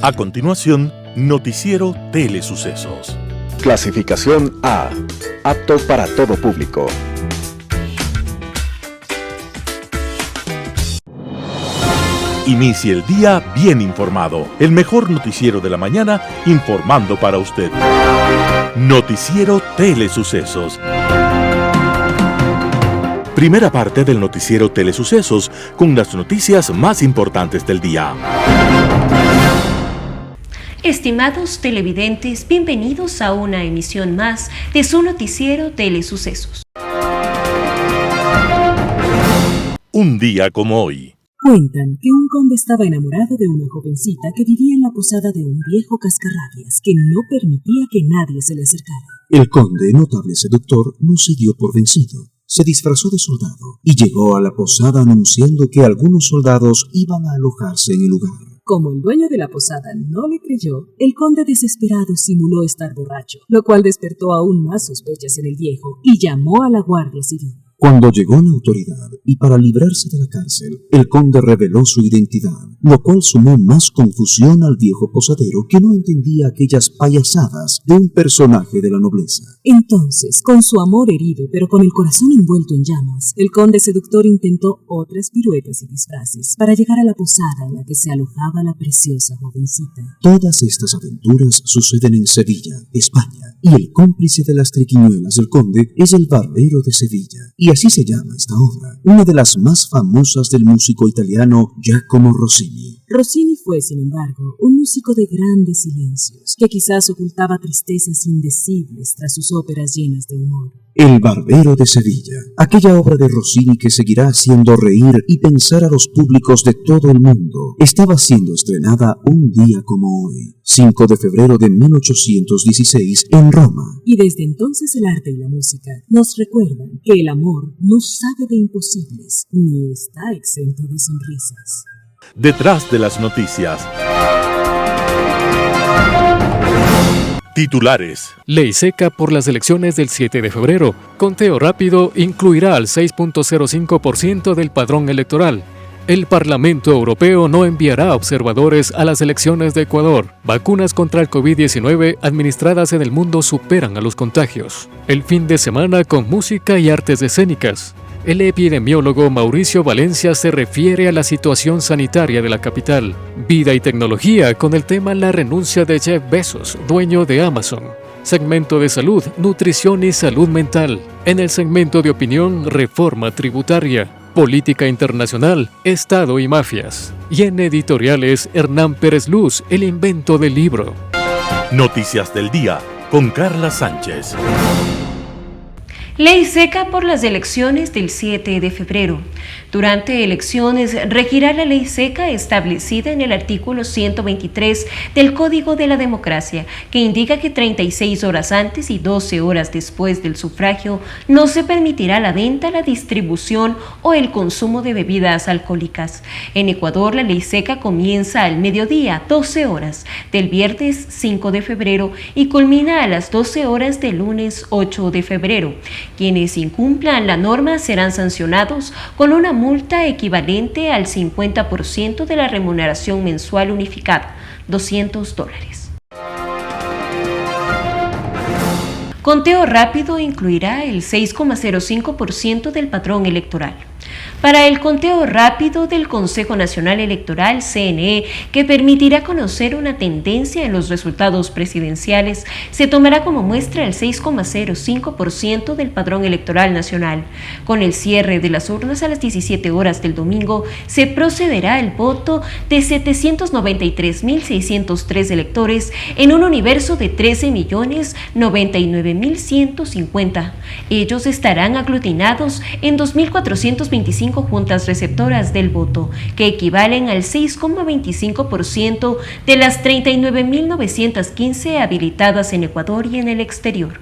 A continuación, Noticiero Telesucesos. Clasificación A. Apto para todo público. Inicie el día bien informado. El mejor noticiero de la mañana informando para usted. Noticiero Telesucesos. Primera parte del noticiero Telesucesos con las noticias más importantes del día. Estimados televidentes, bienvenidos a una emisión más de su noticiero Telesucesos. Un día como hoy. Cuentan que un conde estaba enamorado de una jovencita que vivía en la posada de un viejo cascarrabias que no permitía que nadie se le acercara. El conde, notable seductor, no se dio por vencido. Se disfrazó de soldado y llegó a la posada anunciando que algunos soldados iban a alojarse en el lugar. Como el dueño de la posada no le creyó, el conde desesperado simuló estar borracho, lo cual despertó aún más sospechas en el viejo y llamó a la Guardia Civil. Cuando llegó la autoridad y para librarse de la cárcel, el conde reveló su identidad, lo cual sumó más confusión al viejo posadero que no entendía aquellas payasadas de un personaje de la nobleza. Entonces, con su amor herido pero con el corazón envuelto en llamas, el conde seductor intentó otras piruetas y disfraces para llegar a la posada en la que se alojaba la preciosa jovencita. Todas estas aventuras suceden en Sevilla, España, y el cómplice de las triquiñuelas del conde es el Barbero de Sevilla. Y así se llama esta obra, una de las más famosas del músico italiano Giacomo Rossini. Rossini fue, sin embargo, un músico de grandes silencios, que quizás ocultaba tristezas indecibles tras sus óperas llenas de humor. El Barbero de Sevilla, aquella obra de Rossini que seguirá haciendo reír y pensar a los públicos de todo el mundo, estaba siendo estrenada un día como hoy, 5 de febrero de 1816, en Roma. Y desde entonces el arte y la música nos recuerdan que el amor no sabe de imposibles, ni está exento de sonrisas. Detrás de las noticias. Titulares. Ley seca por las elecciones del 7 de febrero. Conteo rápido incluirá al 6.05% del padrón electoral. El Parlamento Europeo no enviará observadores a las elecciones de Ecuador. Vacunas contra el COVID-19 administradas en el mundo superan a los contagios. El fin de semana con música y artes escénicas. El epidemiólogo Mauricio Valencia se refiere a la situación sanitaria de la capital. Vida y tecnología con el tema la renuncia de Jeff Bezos, dueño de Amazon. Segmento de salud, nutrición y salud mental. En el segmento de opinión, reforma tributaria. Política internacional, Estado y mafias. Y en editoriales, Hernán Pérez Luz, el invento del libro. Noticias del día con Carla Sánchez. Ley seca por las elecciones del 7 de febrero. Durante elecciones regirá la ley seca establecida en el artículo 123 del Código de la Democracia, que indica que 36 horas antes y 12 horas después del sufragio no se permitirá la venta, la distribución o el consumo de bebidas alcohólicas. En Ecuador, la ley seca comienza al mediodía, 12 horas, del viernes 5 de febrero y culmina a las 12 horas del lunes 8 de febrero. Quienes incumplan la norma serán sancionados con una multa equivalente al 50% de la remuneración mensual unificada, $200. Conteo rápido incluirá el 6,05% del padrón electoral. Para el conteo rápido del Consejo Nacional Electoral, CNE, que permitirá conocer una tendencia en los resultados presidenciales, se tomará como muestra el 6,05% del padrón electoral nacional. Con el cierre de las urnas a las 17 horas del domingo, se procederá al voto de 793.603 electores en un universo de 13.099.150. Ellos estarán aglutinados en 2.425 juntas receptoras del voto, que equivalen al 6,25% de las 39.915 habilitadas en Ecuador y en el exterior.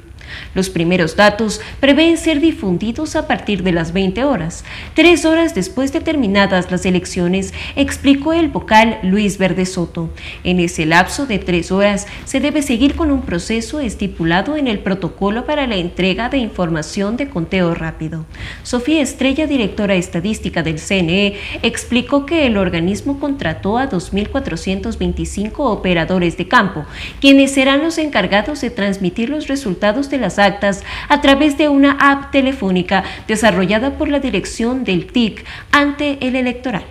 Los primeros datos prevén ser difundidos a partir de las 20 horas, 3 horas después de terminadas las elecciones, explicó el vocal Luis Verde Soto. En ese lapso de 3 horas se debe seguir con un proceso estipulado en el protocolo para la entrega de información de conteo rápido. Sofía Estrella, directora estadística del CNE, explicó que el organismo contrató a 2.425 operadores de campo, quienes serán los encargados de transmitir los resultados de las actas a través de una app telefónica desarrollada por la dirección del TIC ante el electoral.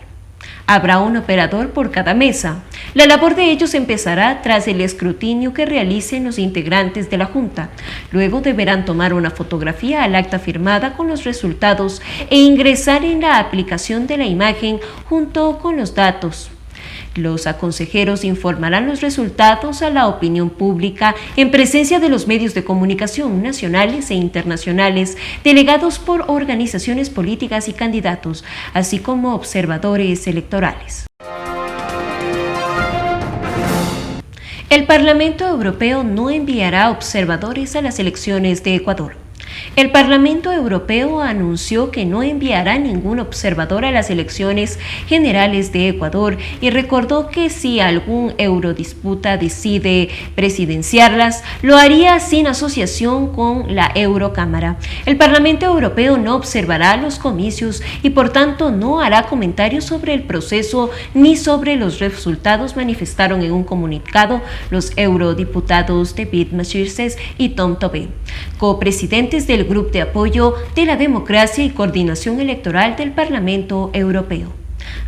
Habrá un operador por cada mesa. La labor de ellos empezará tras el escrutinio que realicen los integrantes de la Junta. Luego deberán tomar una fotografía al acta firmada con los resultados e ingresar en la aplicación de la imagen junto con los datos. Los consejeros informarán los resultados a la opinión pública en presencia de los medios de comunicación nacionales e internacionales, delegados por organizaciones políticas y candidatos, así como observadores electorales. El Parlamento Europeo no enviará observadores a las elecciones de Ecuador. El Parlamento Europeo anunció que no enviará ningún observador a las elecciones generales de Ecuador y recordó que si algún eurodisputa decide presidenciarlas, lo haría sin asociación con la Eurocámara. El Parlamento Europeo no observará los comicios y por tanto no hará comentarios sobre el proceso ni sobre los resultados, manifestaron en un comunicado los eurodiputados David Massachusetts y Tom Tobé, copresidentes del Grupo de Apoyo de la Democracia y Coordinación Electoral del Parlamento Europeo.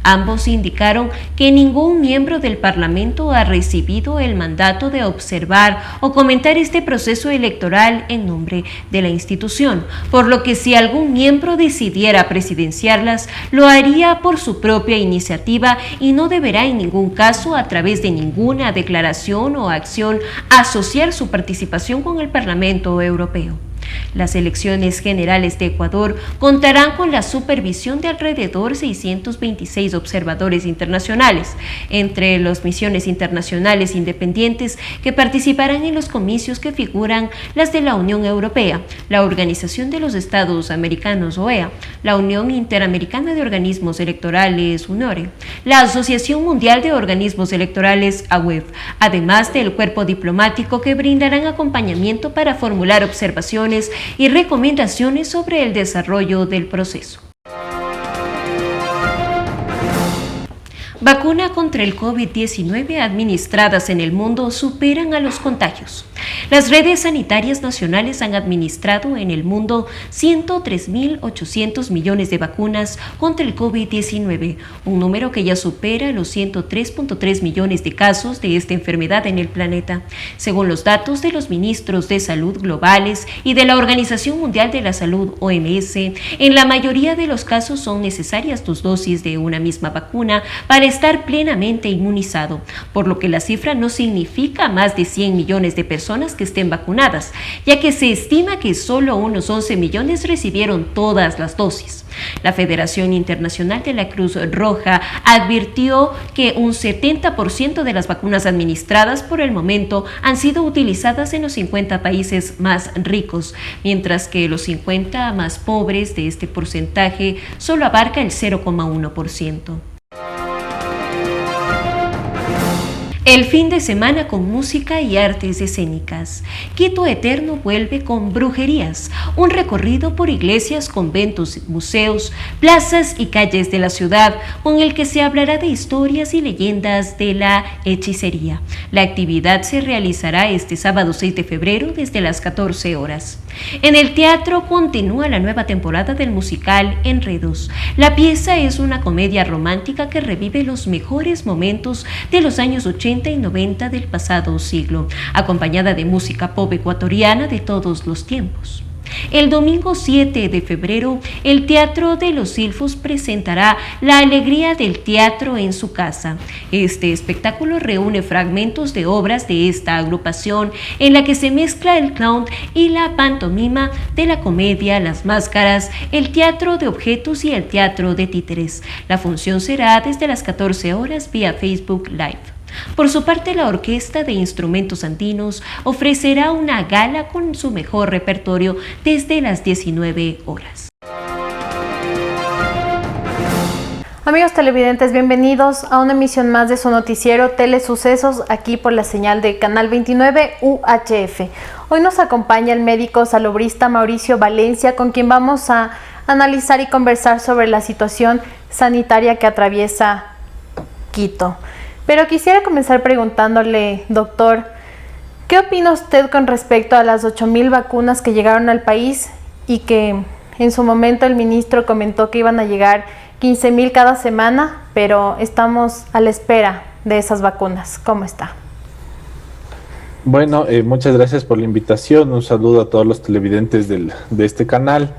Ambos indicaron que ningún miembro del Parlamento ha recibido el mandato de observar o comentar este proceso electoral en nombre de la institución, por lo que si algún miembro decidiera presidenciarlas, lo haría por su propia iniciativa y no deberá en ningún caso, a través de ninguna declaración o acción, asociar su participación con el Parlamento Europeo. Las elecciones generales de Ecuador contarán con la supervisión de alrededor 626 observadores internacionales, entre las misiones internacionales independientes que participarán en los comicios que figuran las de la Unión Europea, la Organización de los Estados Americanos OEA, la Unión Interamericana de Organismos Electorales UNORE, la Asociación Mundial de Organismos Electorales AUEF, además del cuerpo diplomático que brindarán acompañamiento para formular observaciones y recomendaciones sobre el desarrollo del proceso. Vacuna contra el COVID-19 administradas en el mundo superan a los contagios. Las redes sanitarias nacionales han administrado en el mundo 103.800 millones de vacunas contra el COVID-19, un número que ya supera los 103.3 millones de casos de esta enfermedad en el planeta. Según los datos de los ministros de salud globales y de la Organización Mundial de la Salud, OMS, en la mayoría de los casos son necesarias 2 dosis de una misma vacuna para estar plenamente inmunizado, por lo que la cifra no significa más de 100 millones de personas que estén vacunadas, ya que se estima que solo unos 11 millones recibieron todas las dosis. La Federación Internacional de la Cruz Roja advirtió que un 70% de las vacunas administradas por el momento han sido utilizadas en los 50 países más ricos, mientras que los 50 más pobres de este porcentaje solo abarca el 0,1%. El fin de semana con música y artes escénicas. Quito Eterno vuelve con Brujerías, un recorrido por iglesias, conventos, museos, plazas y calles de la ciudad, con el que se hablará de historias y leyendas de la hechicería. La actividad se realizará este sábado 6 de febrero desde las 14 horas. En el teatro continúa la nueva temporada del musical Enredos. La pieza es una comedia romántica que revive los mejores momentos de los años 80 y 90 del pasado siglo, acompañada de música pop ecuatoriana de todos los tiempos. El domingo 7 de febrero, el Teatro de los Silfos presentará La Alegría del Teatro en su casa. Este espectáculo reúne fragmentos de obras de esta agrupación en la que se mezcla el clown y la pantomima de la comedia, las máscaras, el teatro de objetos y el teatro de títeres. La función será desde las 14 horas vía Facebook Live. Por su parte, la Orquesta de Instrumentos Andinos ofrecerá una gala con su mejor repertorio desde las 19 horas. Amigos televidentes, bienvenidos a una emisión más de su noticiero Telesucesos, aquí por la señal de Canal 29 UHF. Hoy nos acompaña el médico salobrista Mauricio Valencia, con quien vamos a analizar y conversar sobre la situación sanitaria que atraviesa Quito. Pero quisiera comenzar preguntándole, doctor, ¿qué opina usted con respecto a las 8,000 vacunas que llegaron al país y que en su momento el ministro comentó que iban a llegar 15,000 cada semana, pero estamos a la espera de esas vacunas? ¿Cómo está? Bueno, muchas gracias por la invitación. Un saludo a todos los televidentes de este canal.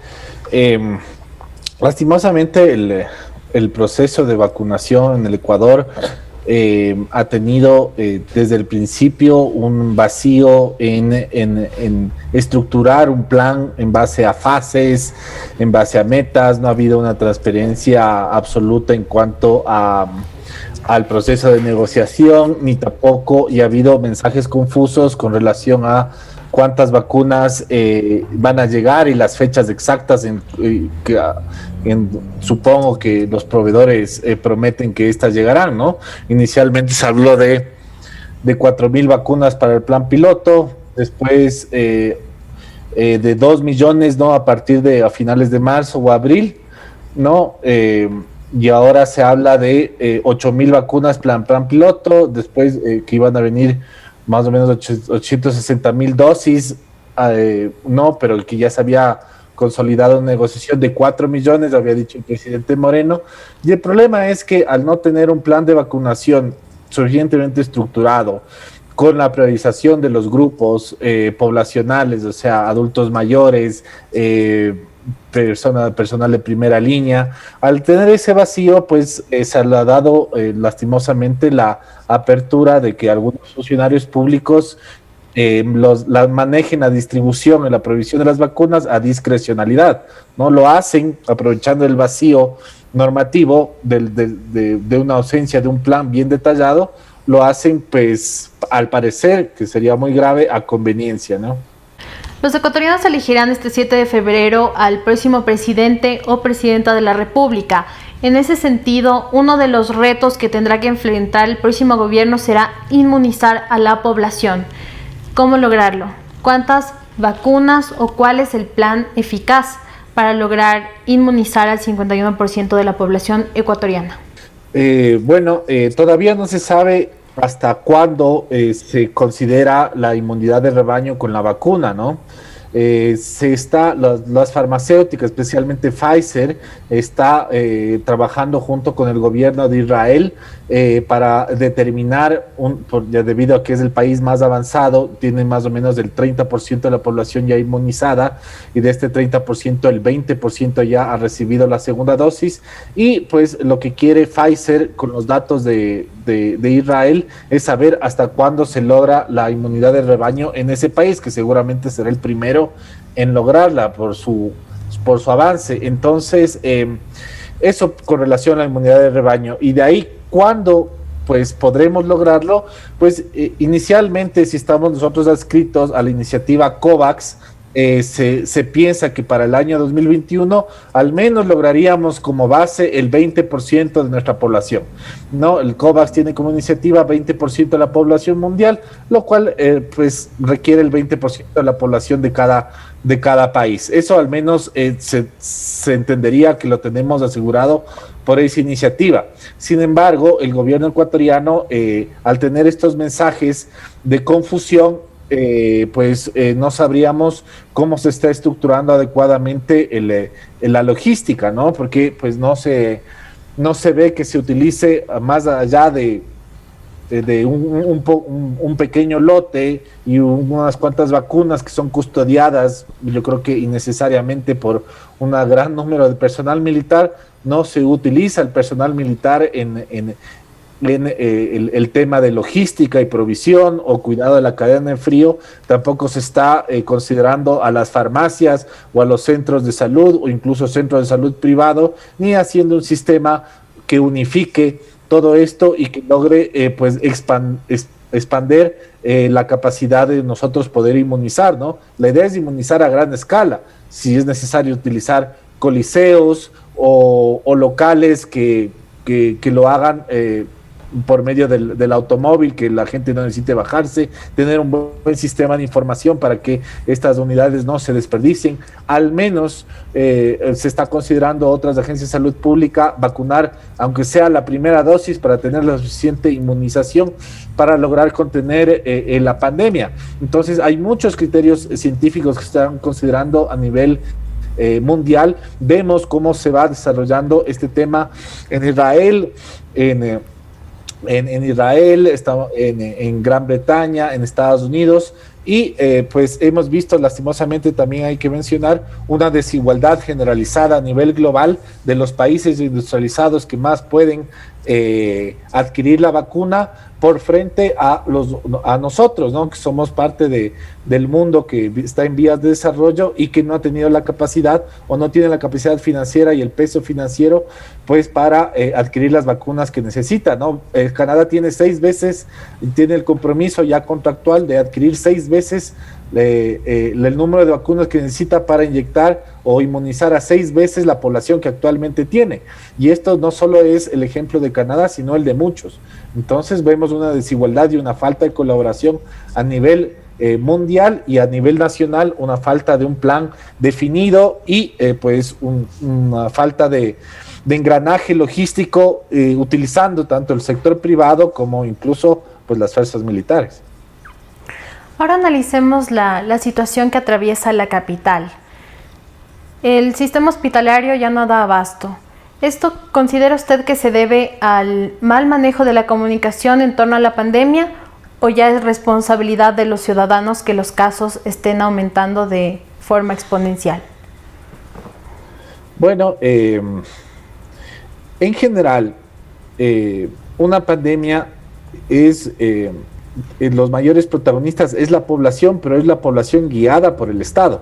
Lastimosamente, el proceso de vacunación en el Ecuador ha tenido desde el principio un vacío en estructurar un plan en base a fases, en base a metas. No ha habido una transparencia absoluta en cuanto al proceso de negociación, ni tampoco, y ha habido mensajes confusos con relación a cuántas vacunas van a llegar y las fechas exactas supongo que los proveedores prometen que estas llegarán, ¿no? Inicialmente se habló de 4,000 vacunas para el plan piloto, después de 2 millones, ¿no? A finales de marzo o abril, ¿no? Y ahora se habla de 8,000 vacunas plan piloto, después que iban a venir más o menos 860,000 dosis, no, pero que ya se había consolidado una negociación de 4 millones, lo había dicho el presidente Moreno. Y el problema es que al no tener un plan de vacunación suficientemente estructurado, con la priorización de los poblacionales, o sea, adultos mayores, personal de primera línea, al tener ese vacío, pues se le ha dado lastimosamente la apertura de que algunos funcionarios públicos manejen la distribución y la provisión de las vacunas a discrecionalidad, ¿no? Lo hacen aprovechando el vacío normativo de una ausencia de un plan bien detallado, lo hacen, pues, al parecer, que sería muy grave, a conveniencia, ¿no? Los ecuatorianos elegirán este 7 de febrero al próximo presidente o presidenta de la República. En ese sentido, uno de los retos que tendrá que enfrentar el próximo gobierno será inmunizar a la población. ¿Cómo lograrlo? ¿Cuántas vacunas o cuál es el plan eficaz para lograr inmunizar al 51% de la población ecuatoriana? Todavía no se sabe hasta cuándo se considera la inmunidad de rebaño con la vacuna, ¿no? Las farmacéuticas, especialmente Pfizer, está trabajando junto con el gobierno de Israel para determinar, debido a que es el país más avanzado, tiene más o menos el 30% de la población ya inmunizada, y de este 30% el 20% ya ha recibido la segunda dosis, y pues lo que quiere Pfizer con los datos de Israel es saber hasta cuándo se logra la inmunidad de rebaño en ese país, que seguramente será el primero en lograrla por su avance. Entonces, eso con relación a la inmunidad de rebaño. Y de ahí, ¿cuándo pues podremos lograrlo? Pues inicialmente, si estamos nosotros adscritos a la iniciativa COVAX, se piensa que para el año 2021 al menos lograríamos como base el 20% de nuestra población, ¿no? El COVAX tiene como iniciativa 20% de la población mundial, lo cual pues requiere el 20% de la población de cada país. Eso al menos se entendería que lo tenemos asegurado por esa iniciativa. Sin embargo, el gobierno ecuatoriano, al tener estos mensajes de confusión, no sabríamos cómo se está estructurando adecuadamente la logística, ¿no? Porque pues no se ve que se utilice más allá de un pequeño lote y unas cuantas vacunas que son custodiadas, yo creo que innecesariamente, por un gran número de personal militar. No se utiliza el personal militar en el tema de logística y provisión o cuidado de la cadena de frío. Tampoco se está considerando a las farmacias o a los centros de salud o incluso centros de salud privado, ni haciendo un sistema que unifique todo esto y que logre pues expander la capacidad de nosotros poder inmunizar, ¿no? La idea es inmunizar a gran escala, si es necesario utilizar coliseos o locales que lo hagan por medio del automóvil, que la gente no necesite bajarse, tener un buen sistema de información para que estas unidades no se desperdicien. Al menos se está considerando otras agencias de salud pública vacunar, aunque sea la primera dosis, para tener la suficiente inmunización para lograr contener la pandemia. Entonces hay muchos criterios científicos que se están considerando a nivel mundial. Vemos cómo se va desarrollando este tema en Israel, en Israel, en Gran Bretaña, en Estados Unidos, y pues hemos visto, lastimosamente también hay que mencionar, una desigualdad generalizada a nivel global de los países industrializados que más pueden adquirir la vacuna por frente a nosotros, ¿no? Que somos parte del mundo que está en vías de desarrollo y que no ha tenido la capacidad o no tiene la capacidad financiera y el peso financiero pues para adquirir las vacunas que necesita, ¿no? Canadá tiene 6 veces, tiene el compromiso ya contractual de adquirir 6 veces el número de vacunas que necesita para inyectar o inmunizar a 6 veces la población que actualmente tiene. Y esto no solo es el ejemplo de Canadá, sino el de muchos. Entonces vemos una desigualdad y una falta de colaboración a nivel mundial y a nivel nacional, una falta de un plan definido y pues una falta de engranaje logístico utilizando tanto el sector privado como incluso pues las fuerzas militares. Ahora analicemos la situación que atraviesa la capital. El sistema hospitalario ya no da abasto. ¿Esto considera usted que se debe al mal manejo de la comunicación en torno a la pandemia o ya es responsabilidad de los ciudadanos que los casos estén aumentando de forma exponencial? Bueno, en general, una pandemia es... los mayores protagonistas es la población, pero es la población guiada por el Estado,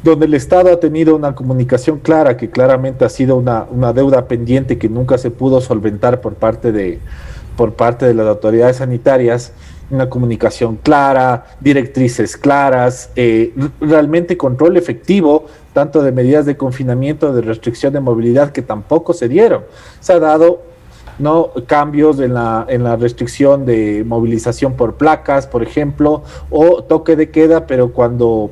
donde el Estado ha tenido una comunicación clara, que claramente ha sido una deuda pendiente que nunca se pudo solventar por parte de las autoridades sanitarias, una comunicación clara, directrices claras, realmente control efectivo, tanto de medidas de confinamiento, de restricción de movilidad, que tampoco se dieron. Se ha dado cambios en la restricción de movilización por placas, por ejemplo, o toque de queda, pero cuando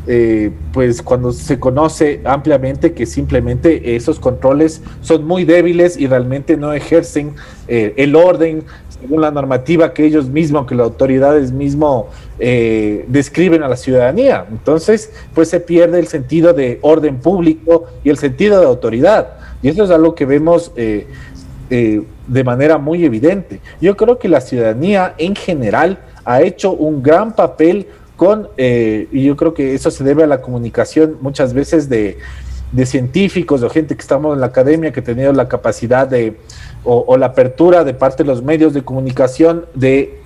se conoce ampliamente que simplemente esos controles son muy débiles y realmente no ejercen el orden según la normativa que ellos mismos, que las autoridades mismos describen a la ciudadanía. Entonces, pues se pierde el sentido de orden público y el sentido de autoridad. Y eso es algo que vemos de manera muy evidente. Yo creo que la ciudadanía en general ha hecho un gran papel y yo creo que eso se debe a la comunicación muchas veces de científicos o gente que estamos en la academia, que ha tenido la capacidad o la apertura de parte de los medios de comunicación de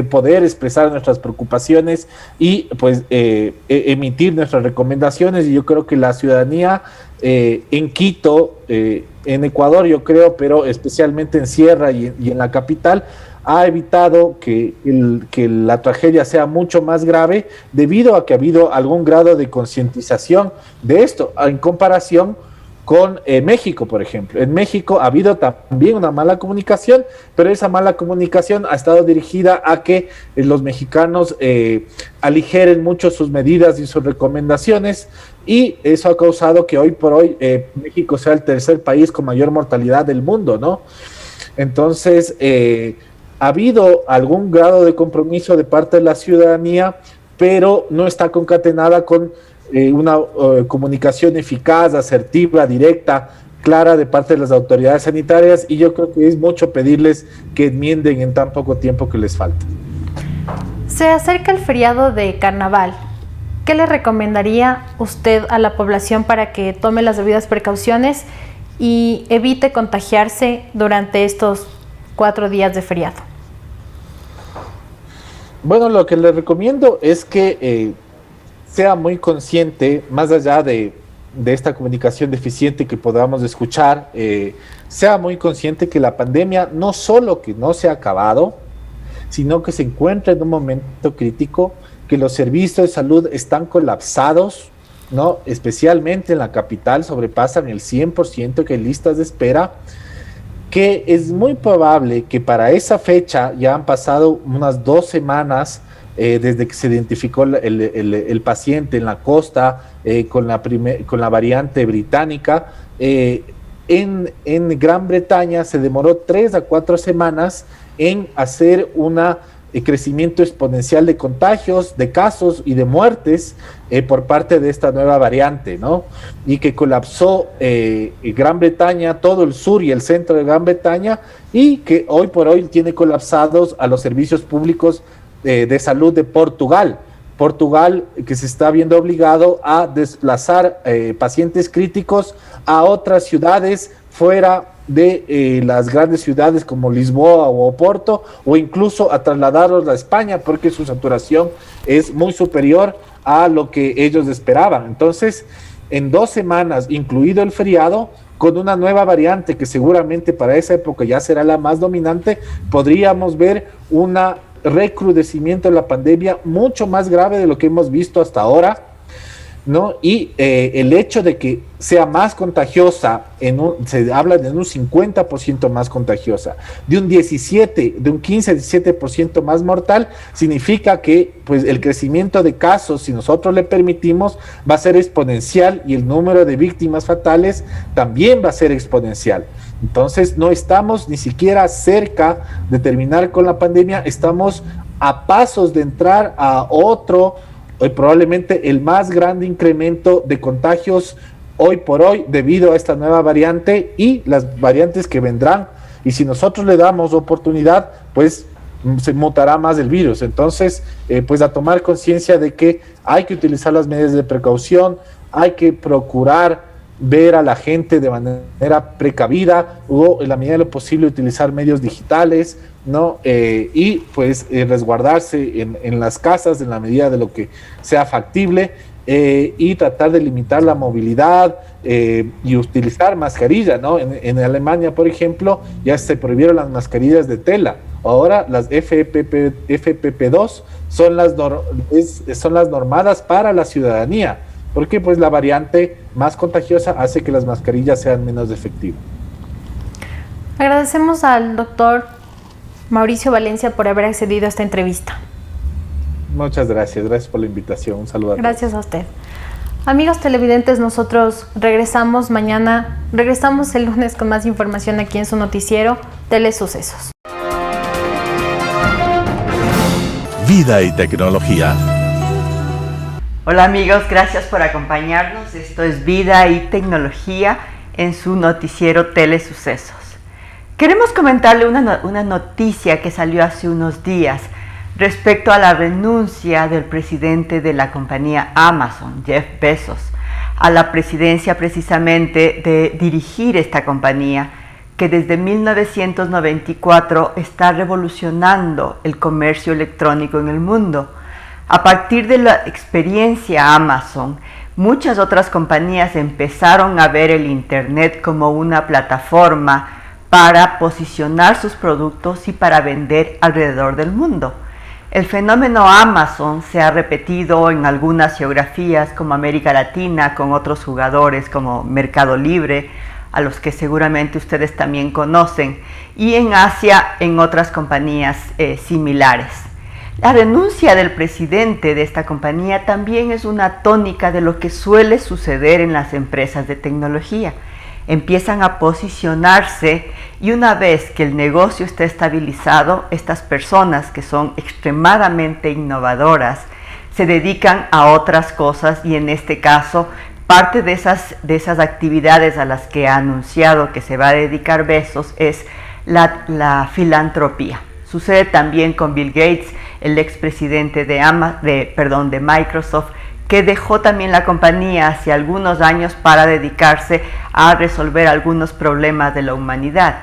poder expresar nuestras preocupaciones y pues emitir nuestras recomendaciones. Y yo creo que la ciudadanía en Quito, en Ecuador yo creo, pero especialmente en Sierra y en la capital, ha evitado que la tragedia sea mucho más grave, debido a que ha habido algún grado de concientización de esto, en comparación con México, por ejemplo. En México ha habido también una mala comunicación, pero esa mala comunicación ha estado dirigida a que los mexicanos aligeren mucho sus medidas y sus recomendaciones, y eso ha causado que hoy por hoy México sea el tercer país con mayor mortalidad del mundo, ¿no? Entonces, ha habido algún grado de compromiso de parte de la ciudadanía, pero no está concatenada con una comunicación eficaz, asertiva, directa, clara de parte de las autoridades sanitarias, y yo creo que es mucho pedirles que enmienden en tan poco tiempo que les falta. Se acerca el feriado de Carnaval. ¿Qué le recomendaría usted a la población para que tome las debidas precauciones y evite contagiarse durante estos 4 días de feriado? Bueno, lo que le recomiendo es que sea muy consciente, más allá de de esta comunicación deficiente que podamos escuchar, sea muy consciente que la pandemia no solo que no se ha acabado, sino que se encuentra en un momento crítico, que los servicios de salud están colapsados, ¿no? Especialmente en la capital, sobrepasan el 100% que hay listas de espera, que es muy probable que para esa fecha ya han pasado unas 2 semanas desde que se identificó el paciente en la costa con la variante británica. En Gran Bretaña se demoró 3 a 4 semanas en hacer un crecimiento exponencial de contagios, de casos y de muertes por parte de esta nueva variante, ¿no? Y que colapsó Gran Bretaña, todo el sur y el centro de Gran Bretaña, y que hoy por hoy tiene colapsados a los servicios públicos de salud de Portugal. Portugal, que se está viendo obligado a desplazar pacientes críticos a otras ciudades fuera de las grandes ciudades como Lisboa o Oporto, o incluso a trasladarlos a España porque su saturación es muy superior a lo que ellos esperaban. Entonces, en 2 semanas, incluido el feriado, con una nueva variante que seguramente para esa época ya será la más dominante, podríamos ver un recrudecimiento de la pandemia mucho más grave de lo que hemos visto hasta ahora, ¿no? Y el hecho de que sea más contagiosa, se habla de un 50% más contagiosa, de un 15-17% más mortal, significa que pues, el crecimiento de casos, si nosotros le permitimos, va a ser exponencial, y el número de víctimas fatales también va a ser exponencial. Entonces no estamos ni siquiera cerca de terminar con la pandemia, estamos a pasos de entrar a otro, probablemente el más grande incremento de contagios hoy por hoy debido a esta nueva variante y las variantes que vendrán. Y si nosotros le damos oportunidad, pues se mutará más el virus. Entonces, pues a tomar conciencia de que hay que utilizar las medidas de precaución, hay que procurar ver a la gente de manera precavida o en la medida de lo posible utilizar medios digitales, ¿no? Y pues resguardarse en las casas en la medida de lo que sea factible, y tratar de limitar la movilidad y utilizar mascarilla, ¿no? En Alemania, por ejemplo, ya se prohibieron las mascarillas de tela. Ahora las FFP2 son las normadas para la ciudadanía, porque pues la variante más contagiosa hace que las mascarillas sean menos efectivas. Agradecemos al doctor Mauricio Valencia por haber accedido a esta entrevista. Muchas gracias por la invitación. Un saludo a todos. Gracias a usted. Amigos televidentes, nosotros regresamos el lunes con más información aquí en su noticiero Telesucesos. Vida y tecnología. Hola amigos, gracias por acompañarnos. Esto es Vida y Tecnología en su noticiero Telesucesos. Queremos comentarle una noticia que salió hace unos días respecto a la renuncia del presidente de la compañía Amazon, Jeff Bezos, a la presidencia precisamente de dirigir esta compañía que desde 1994 está revolucionando el comercio electrónico en el mundo. A partir de la experiencia Amazon, muchas otras compañías empezaron a ver el Internet como una plataforma para posicionar sus productos y para vender alrededor del mundo. El fenómeno Amazon se ha repetido en algunas geografías como América Latina con otros jugadores como Mercado Libre, a los que seguramente ustedes también conocen, y en Asia en otras compañías similares. La renuncia del presidente de esta compañía también es una tónica de lo que suele suceder en las empresas de tecnología. Empiezan a posicionarse y una vez que el negocio está estabilizado, estas personas que son extremadamente innovadoras se dedican a otras cosas, y en este caso parte de esas actividades a las que ha anunciado que se va a dedicar Bezos es la filantropía. Sucede también con Bill Gates, el expresidente de Microsoft, que dejó también la compañía hace algunos años para dedicarse a resolver algunos problemas de la humanidad.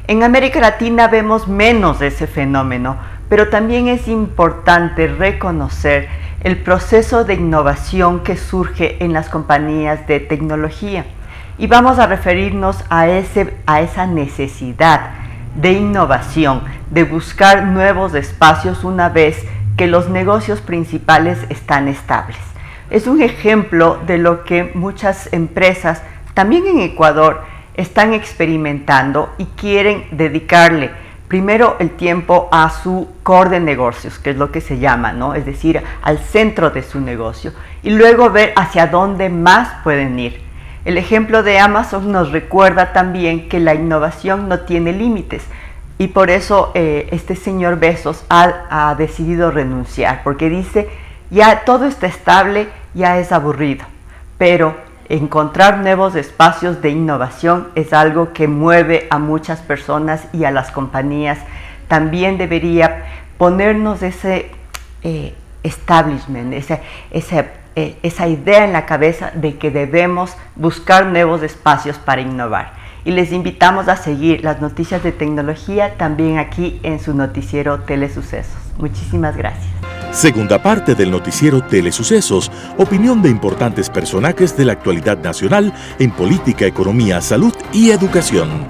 En América Latina vemos menos de ese fenómeno, pero también es importante reconocer el proceso de innovación que surge en las compañías de tecnología. Y vamos a referirnos a esa necesidad de innovación, de buscar nuevos espacios una vez que los negocios principales están estables. Es un ejemplo de lo que muchas empresas, también en Ecuador, están experimentando y quieren dedicarle primero el tiempo a su core de negocios, que es lo que se llama, ¿no? Es decir, al centro de su negocio, y luego ver hacia dónde más pueden ir. El ejemplo de Amazon nos recuerda también que la innovación no tiene límites, y por eso este señor Bezos ha decidido renunciar, porque dice, ya todo está estable, ya es aburrido, pero encontrar nuevos espacios de innovación es algo que mueve a muchas personas y a las compañías. También debería ponernos ese establishment, esa idea en la cabeza de que debemos buscar nuevos espacios para innovar. Y les invitamos a seguir las noticias de tecnología también aquí en su noticiero Telesucesos. Muchísimas gracias. Segunda parte del noticiero Telesucesos, opinión de importantes personajes de la actualidad nacional en política, economía, salud y educación.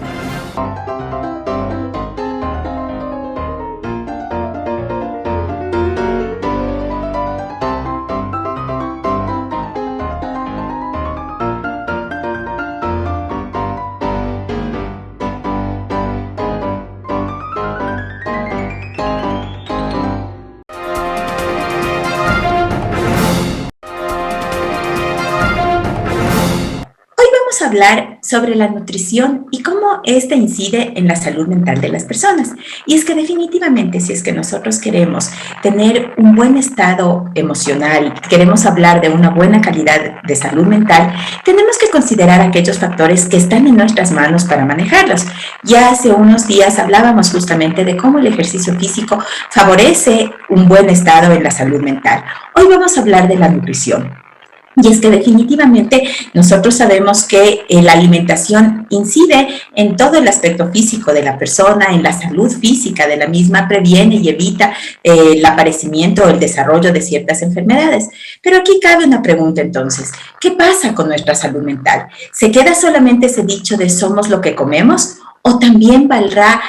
Hablar sobre la nutrición y cómo ésta incide en la salud mental de las personas. Y es que definitivamente, si es que nosotros queremos tener un buen estado emocional, queremos hablar de una buena calidad de salud mental, tenemos que considerar aquellos factores que están en nuestras manos para manejarlos. Ya hace unos días hablábamos justamente de cómo el ejercicio físico favorece un buen estado en la salud mental. Hoy vamos a hablar de la nutrición. Y es que definitivamente nosotros sabemos que la alimentación incide en todo el aspecto físico de la persona, en la salud física de la misma, previene y evita el aparecimiento o el desarrollo de ciertas enfermedades. Pero aquí cabe una pregunta entonces, ¿qué pasa con nuestra salud mental? ¿Se queda solamente ese dicho de somos lo que comemos? ¿O también valdrá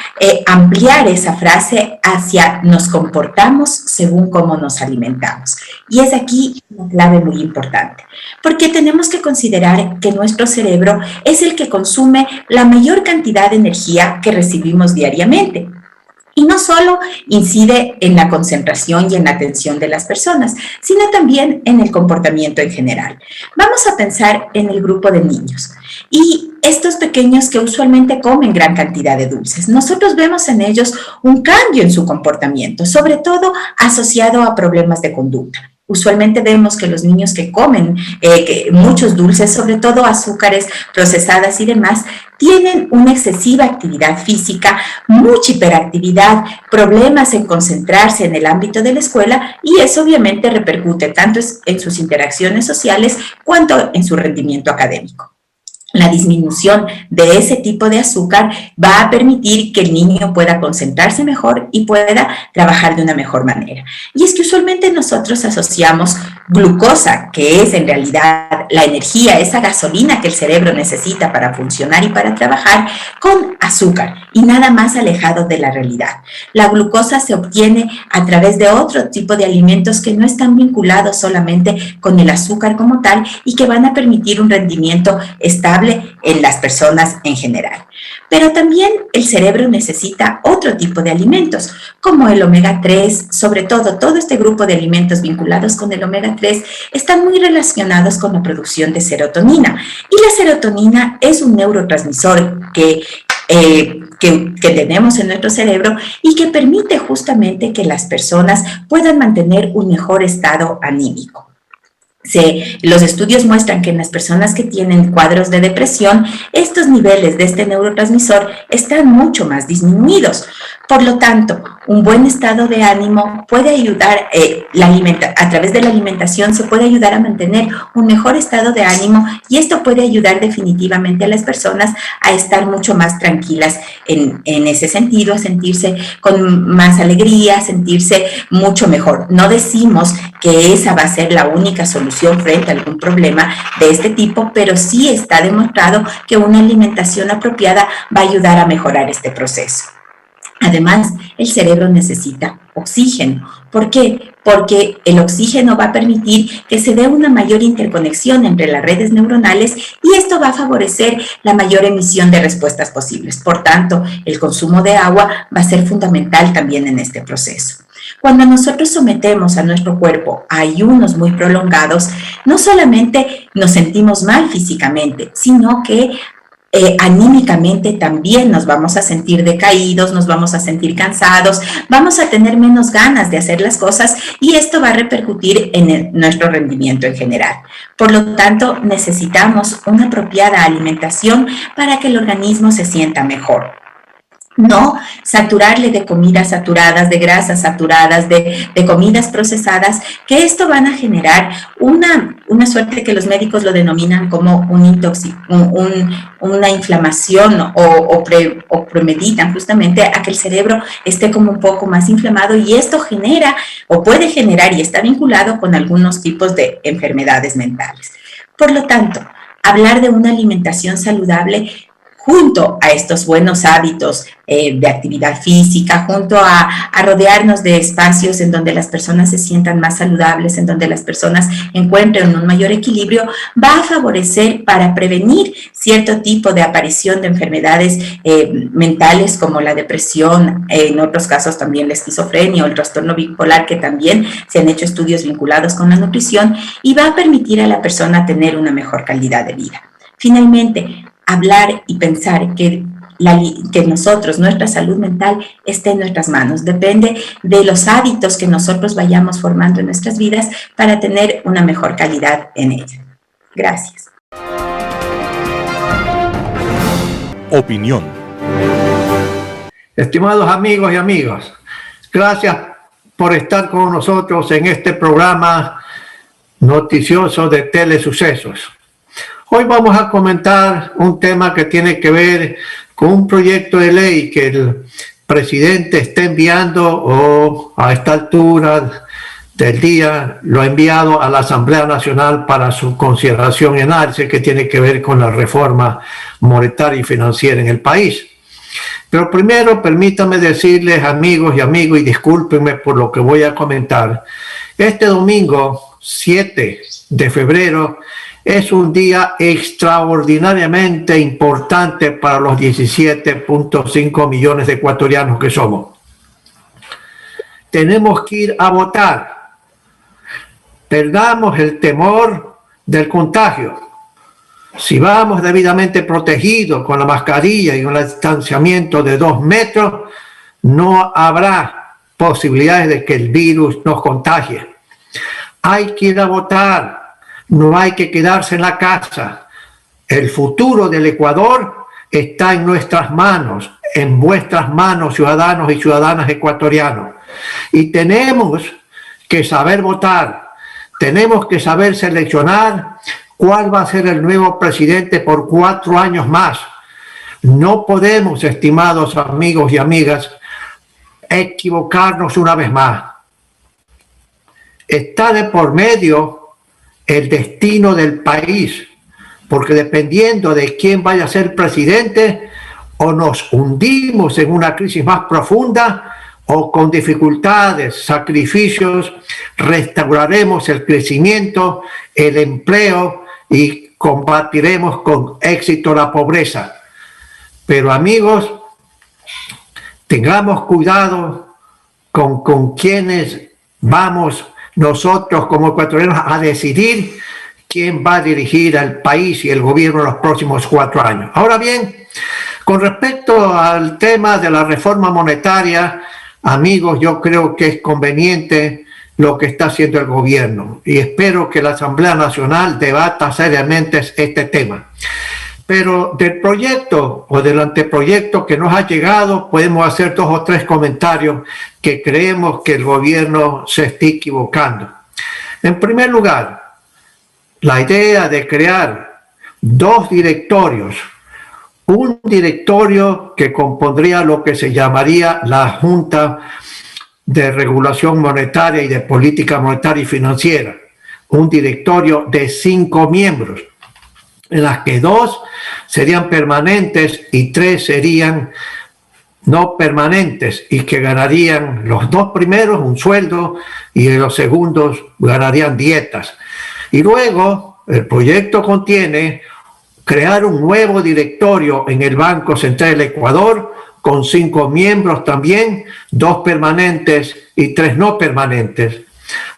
ampliar esa frase hacia nos comportamos según cómo nos alimentamos? Y es aquí una clave muy importante, porque tenemos que considerar que nuestro cerebro es el que consume la mayor cantidad de energía que recibimos diariamente. Y no solo incide en la concentración y en la atención de las personas, sino también en el comportamiento en general. Vamos a pensar en el grupo de niños y estos pequeños que usualmente comen gran cantidad de dulces. Nosotros vemos en ellos un cambio en su comportamiento, sobre todo asociado a problemas de conducta. Usualmente vemos que los niños que comen muchos dulces, sobre todo azúcares procesadas y demás, tienen una excesiva actividad física, mucha hiperactividad, problemas en concentrarse en el ámbito de la escuela, y eso obviamente repercute tanto en sus interacciones sociales cuanto en su rendimiento académico. La disminución de ese tipo de azúcar va a permitir que el niño pueda concentrarse mejor y pueda trabajar de una mejor manera. Y es que usualmente nosotros asociamos glucosa, que es en realidad la energía, esa gasolina que el cerebro necesita para funcionar y para trabajar, con azúcar, y nada más alejado de la realidad. La glucosa se obtiene a través de otro tipo de alimentos que no están vinculados solamente con el azúcar como tal y que van a permitir un rendimiento estable en las personas en general. Pero también el cerebro necesita otro tipo de alimentos, como el omega 3, sobre todo este grupo de alimentos vinculados con el omega 3 están muy relacionados con la producción de serotonina. Y la serotonina es un neurotransmisor que tenemos en nuestro cerebro y que permite justamente que las personas puedan mantener un mejor estado anímico. Los estudios muestran que en las personas que tienen cuadros de depresión, estos niveles de este neurotransmisor están mucho más disminuidos. Por lo tanto, un buen estado de ánimo puede ayudar, a través de la alimentación se puede ayudar a mantener un mejor estado de ánimo, y esto puede ayudar definitivamente a las personas a estar mucho más tranquilas en ese sentido, a sentirse con más alegría, a sentirse mucho mejor. No decimos que esa va a ser la única solución frente a algún problema de este tipo, pero sí está demostrado que una alimentación apropiada va a ayudar a mejorar este proceso. Además, el cerebro necesita oxígeno. ¿Por qué? Porque el oxígeno va a permitir que se dé una mayor interconexión entre las redes neuronales, y esto va a favorecer la mayor emisión de respuestas posibles. Por tanto, el consumo de agua va a ser fundamental también en este proceso. Cuando nosotros sometemos a nuestro cuerpo a ayunos muy prolongados, no solamente nos sentimos mal físicamente, sino que anímicamente también nos vamos a sentir decaídos, nos vamos a sentir cansados, vamos a tener menos ganas de hacer las cosas, y esto va a repercutir en nuestro rendimiento en general. Por lo tanto, necesitamos una apropiada alimentación para que el organismo se sienta mejor. No saturarle de comidas saturadas, de grasas saturadas, de comidas procesadas, que esto van a generar una suerte que los médicos lo denominan como una inflamación, o premeditan justamente a que el cerebro esté como un poco más inflamado, y esto genera o puede generar, y está vinculado con algunos tipos de enfermedades mentales. Por lo tanto, hablar de una alimentación saludable junto a estos buenos hábitos de actividad física, junto a rodearnos de espacios en donde las personas se sientan más saludables, en donde las personas encuentren un mayor equilibrio, va a favorecer para prevenir cierto tipo de aparición de enfermedades mentales como la depresión, en otros casos también la esquizofrenia o el trastorno bipolar, que también se han hecho estudios vinculados con la nutrición, y va a permitir a la persona tener una mejor calidad de vida. Finalmente, hablar y pensar que nuestra salud mental esté en nuestras manos. Depende de los hábitos que nosotros vayamos formando en nuestras vidas para tener una mejor calidad en ella. Gracias. Opinión. Estimados amigos y amigas, gracias por estar con nosotros en este programa noticioso de Telesucesos. Hoy vamos a comentar un tema que tiene que ver con un proyecto de ley que el presidente está enviando, o a esta altura del día lo ha enviado a la Asamblea Nacional para su consideración y análisis, que tiene que ver con la reforma monetaria y financiera en el país. Pero primero permítanme decirles, amigos y discúlpenme por lo que voy a comentar. Este domingo 7 de febrero es un día extraordinariamente importante para los 17.5 millones de ecuatorianos que somos. Tenemos que ir a votar. Perdamos el temor del contagio. Si vamos debidamente protegidos con la mascarilla y con el distanciamiento de 2 metros, no habrá posibilidades de que el virus nos contagie. Hay que ir a votar. No hay que quedarse en la casa. El futuro del Ecuador está en nuestras manos, en vuestras manos, ciudadanos y ciudadanas ecuatorianos. Y tenemos que saber votar, tenemos que saber seleccionar cuál va a ser el nuevo presidente por 4 años más. No podemos, estimados amigos y amigas, equivocarnos una vez más. Está de por medio el destino del país, porque dependiendo de quién vaya a ser presidente, o nos hundimos en una crisis más profunda, o con dificultades, sacrificios, restauraremos el crecimiento, el empleo y combatiremos con éxito la pobreza. Pero amigos, tengamos cuidado con quienes vamos nosotros como ecuatorianos a decidir quién va a dirigir al país y el gobierno en los próximos 4 años. Ahora bien, con respecto al tema de la reforma monetaria, amigos, yo creo que es conveniente lo que está haciendo el gobierno, y espero que la Asamblea Nacional debata seriamente este tema. Pero del proyecto o del anteproyecto que nos ha llegado, podemos hacer 2 o 3 comentarios que creemos que el gobierno se está equivocando. En primer lugar, la idea de crear 2 directorios, un directorio que compondría lo que se llamaría la Junta de Regulación Monetaria y de Política Monetaria y Financiera, un directorio de 5 miembros, en las que 2 serían permanentes y 3 serían no permanentes, y que ganarían los 2 primeros un sueldo y los segundos ganarían dietas. Y luego el proyecto contiene crear un nuevo directorio en el Banco Central del Ecuador con 5 miembros también, 2 permanentes y 3 no permanentes.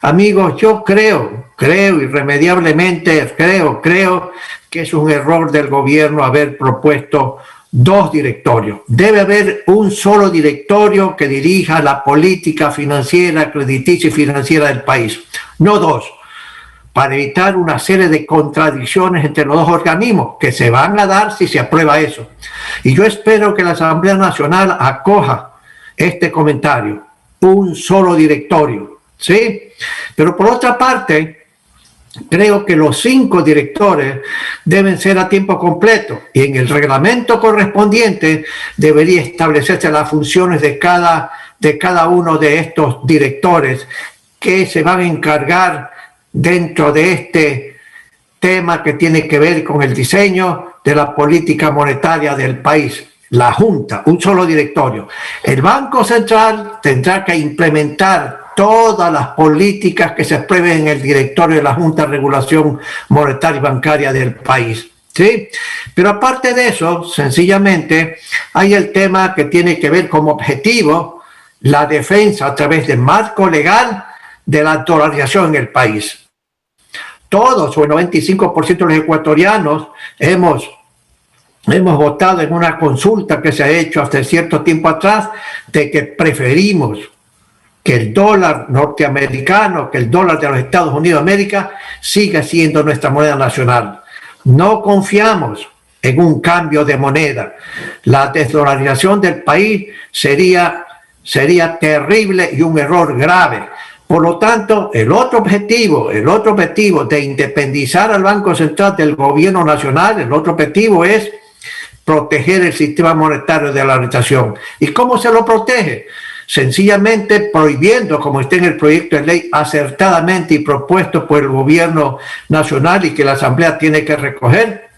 Amigos, yo creo irremediablemente, creo que es un error del gobierno haber propuesto 2 directorios. Debe haber un solo directorio que dirija la política financiera, crediticia y financiera del país, no 2, para evitar una serie de contradicciones entre los 2 organismos que se van a dar si se aprueba eso. Y yo espero que la Asamblea Nacional acoja este comentario, un solo directorio, ¿sí? Pero por otra parte, creo que los 5 directores deben ser a tiempo completo y en el reglamento correspondiente debería establecerse las funciones de cada uno de estos directores que se van a encargar dentro de este tema que tiene que ver con el diseño de la política monetaria del país. La Junta, un solo directorio. El Banco Central tendrá que implementar todas las políticas que se aprueben en el directorio de la Junta de Regulación Monetaria y Bancaria del país, ¿sí? Pero aparte de eso, sencillamente, hay el tema que tiene que ver como objetivo la defensa a través del marco legal de la dolarización en el país. Todos, o el 95% de los ecuatorianos, hemos votado en una consulta que se ha hecho hace cierto tiempo atrás de que preferimos que el dólar norteamericano, que el dólar de los Estados Unidos de América siga siendo nuestra moneda nacional. No confiamos en un cambio de moneda. La desdolarización del país sería terrible y un error grave. Por lo tanto, el otro objetivo de independizar al Banco Central del gobierno nacional, el otro objetivo es proteger el sistema monetario de la dolarización. ¿Y cómo se lo protege? Sencillamente prohibiendo, como está en el proyecto de ley acertadamente y propuesto por el gobierno nacional y que la Asamblea tiene que recoger,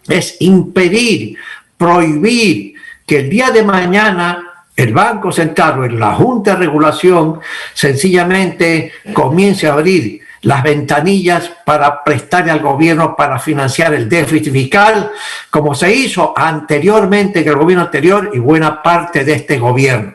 es impedir, prohibir que el día de mañana el Banco Central o la Junta de Regulación sencillamente comience a abrir las ventanillas para prestarle al gobierno para financiar el déficit fiscal, como se hizo anteriormente en el gobierno anterior y buena parte de este gobierno.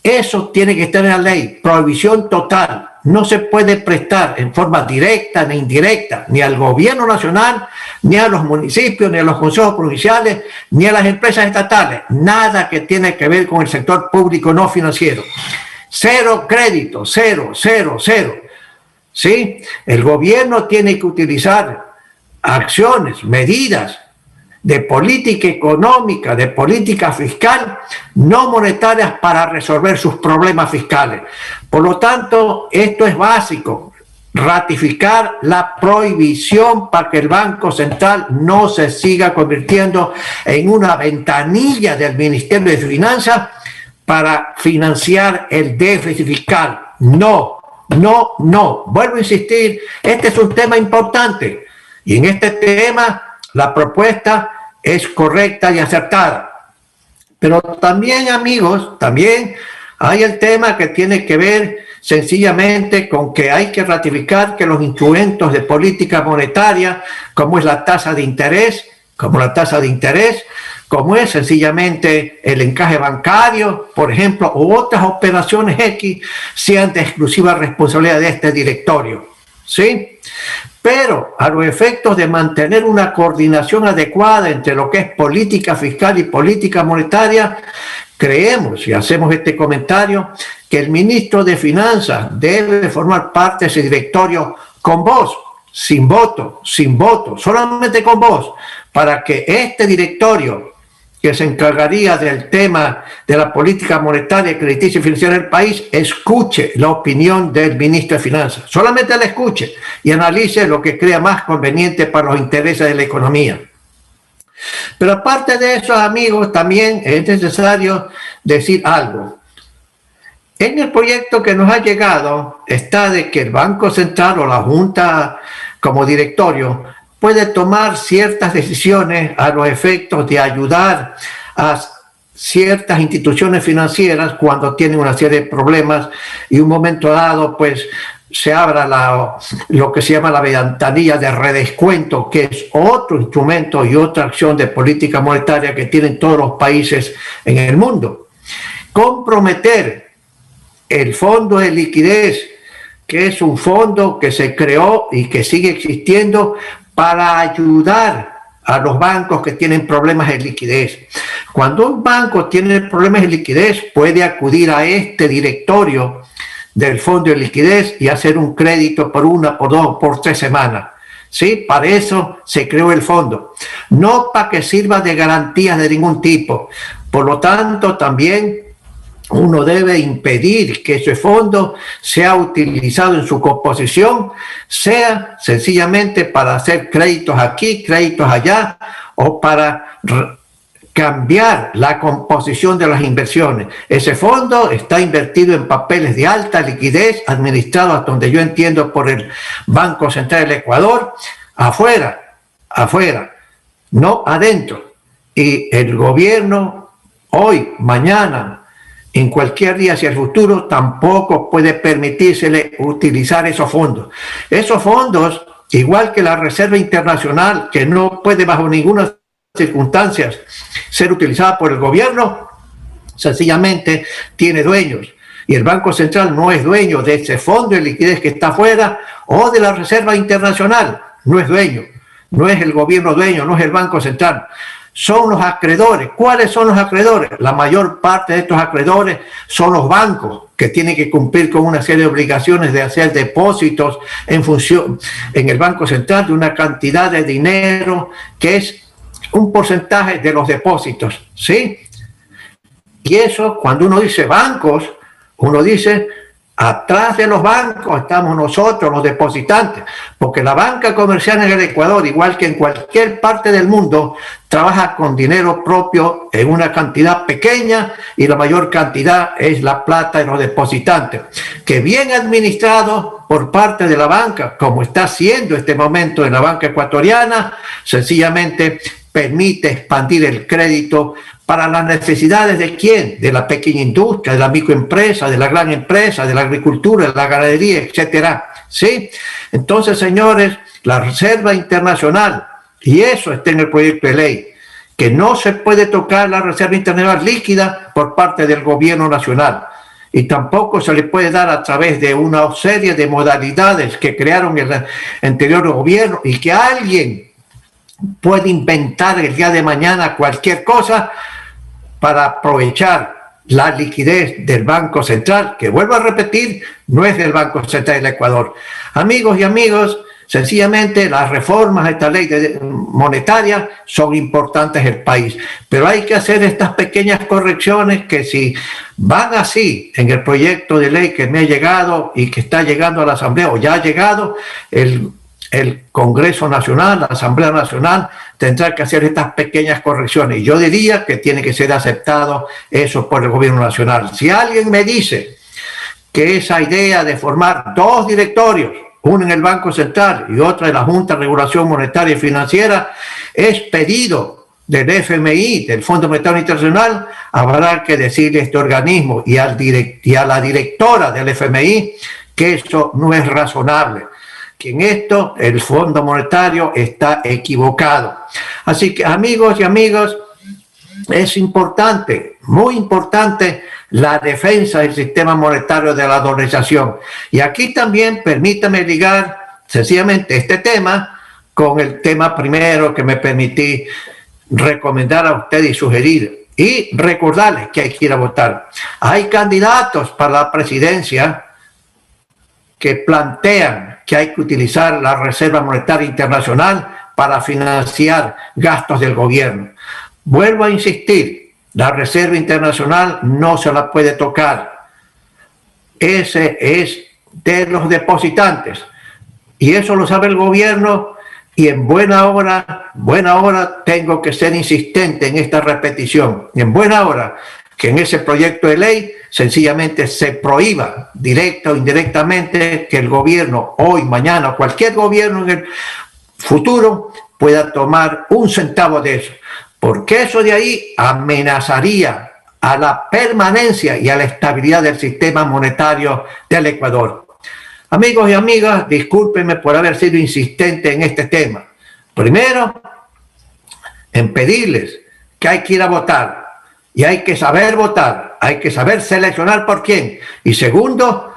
Eso tiene que estar en la ley, prohibición total. No se puede prestar en forma directa ni indirecta, ni al gobierno nacional, ni a los municipios, ni a los consejos provinciales, ni a las empresas estatales. Nada que tiene que ver con el sector público no financiero. Cero crédito, cero. ¿Sí? El gobierno tiene que utilizar acciones, medidas de política económica, de política fiscal, no monetarias para resolver sus problemas fiscales. Por lo tanto, esto es básico, ratificar la prohibición para que el Banco Central no se siga convirtiendo en una ventanilla del Ministerio de Finanzas para financiar el déficit fiscal. No. Vuelvo a insistir, este es un tema importante y en este tema la propuesta es correcta y acertada. Pero también, amigos, también hay el tema que tiene que ver sencillamente con que hay que ratificar que los instrumentos de política monetaria, como es la tasa de interés, como es sencillamente el encaje bancario, por ejemplo, u otras operaciones X, sean de exclusiva responsabilidad de este directorio, ¿sí? Pero a los efectos de mantener una coordinación adecuada entre lo que es política fiscal y política monetaria, creemos y hacemos este comentario que el ministro de Finanzas debe formar parte de ese directorio con voz sin voto, solamente con voz, para que este directorio que se encargaría del tema de la política monetaria, crediticia y financiera del país, escuche la opinión del ministro de Finanzas. Solamente la escuche y analice lo que crea más conveniente para los intereses de la economía. Pero aparte de eso, amigos, también es necesario decir algo. En el proyecto que nos ha llegado está de que el Banco Central o la Junta como directorio puede tomar ciertas decisiones a los efectos de ayudar a ciertas instituciones financieras cuando tienen una serie de problemas y un momento dado pues se abra lo que se llama la ventanilla de redescuento, que es otro instrumento y otra acción de política monetaria que tienen todos los países en el mundo. Comprometer el fondo de liquidez, que es un fondo que se creó y que sigue existiendo para ayudar a los bancos que tienen problemas de liquidez. Cuando un banco tiene problemas de liquidez, puede acudir a este directorio del fondo de liquidez y hacer un crédito por 1, por 2, por 3 semanas. ¿Sí? Para eso se creó el fondo. No para que sirva de garantías de ningún tipo. Por lo tanto, también uno debe impedir que ese fondo sea utilizado en su composición, sea sencillamente para hacer créditos aquí, créditos allá, o para cambiar la composición de las inversiones. Ese fondo está invertido en papeles de alta liquidez, administrado hasta donde yo entiendo por el Banco Central del Ecuador, afuera, no adentro. Y el gobierno hoy, mañana, en cualquier día hacia el futuro, tampoco puede permitírsele utilizar esos fondos. Esos fondos, igual que la Reserva Internacional, que no puede bajo ninguna circunstancia ser utilizada por el gobierno, sencillamente tiene dueños. Y el Banco Central no es dueño de ese fondo de liquidez que está afuera o de la Reserva Internacional. No es dueño. No es el gobierno dueño, no es el Banco Central. Son los acreedores. ¿Cuáles son los acreedores? La mayor parte de estos acreedores son los bancos, que tienen que cumplir con una serie de obligaciones de hacer depósitos en el Banco Central de una cantidad de dinero que es un porcentaje de los depósitos, ¿sí? Y eso, cuando uno dice bancos, uno dice, atrás de los bancos estamos nosotros, los depositantes, porque la banca comercial en el Ecuador, igual que en cualquier parte del mundo, trabaja con dinero propio en una cantidad pequeña y la mayor cantidad es la plata de los depositantes, que bien administrado por parte de la banca, como está haciendo este momento en la banca ecuatoriana, sencillamente permite expandir el crédito para las necesidades de quién, de la pequeña industria, de la microempresa, de la gran empresa, de la agricultura, de la ganadería, etcétera. ¿Sí? Entonces, señores, la Reserva Internacional, y eso está en el proyecto de ley, que no se puede tocar la Reserva Internacional líquida por parte del gobierno nacional. Y tampoco se le puede dar a través de una serie de modalidades que crearon el anterior gobierno y que alguien puede inventar el día de mañana cualquier cosa para aprovechar la liquidez del Banco Central, que vuelvo a repetir, no es del Banco Central del Ecuador. Amigos y amigos, sencillamente las reformas a esta ley monetaria son importantes en el país, pero hay que hacer estas pequeñas correcciones que si van así en el proyecto de ley que me ha llegado y que está llegando a la Asamblea o ya ha llegado, el Congreso Nacional, la Asamblea Nacional, tendrá que hacer estas pequeñas correcciones. Yo diría que tiene que ser aceptado eso por el Gobierno Nacional. Si alguien me dice que esa idea de formar 2 directorios, uno en el Banco Central y otro en la Junta de Regulación Monetaria y Financiera, es pedido del FMI, del Fondo Monetario Internacional, habrá que decirle a este organismo y a la directora del FMI que eso no es razonable, que en esto el Fondo Monetario está equivocado. Así que, amigos y amigas, es importante, muy importante, la defensa del sistema monetario de la dolarización. Y aquí también permítame ligar sencillamente este tema con el tema primero que me permití recomendar a ustedes y sugerir. Y recordarles que hay que ir a votar. Hay candidatos para la presidencia que plantean que hay que utilizar la Reserva Monetaria Internacional para financiar gastos del gobierno. Vuelvo a insistir, la Reserva Internacional no se la puede tocar. Ese es de los depositantes. Y eso lo sabe el gobierno, y en buena hora tengo que ser insistente en esta repetición. En buena hora, que en ese proyecto de ley sencillamente se prohíba, directa o indirectamente, que el gobierno hoy, mañana, cualquier gobierno en el futuro pueda tomar un centavo de eso, porque eso de ahí amenazaría a la permanencia y a la estabilidad del sistema monetario del Ecuador. Amigos y amigas, discúlpenme por haber sido insistente en este tema. Primero, en pedirles que hay que ir a votar, y hay que saber votar, hay que saber seleccionar por quién. Y segundo,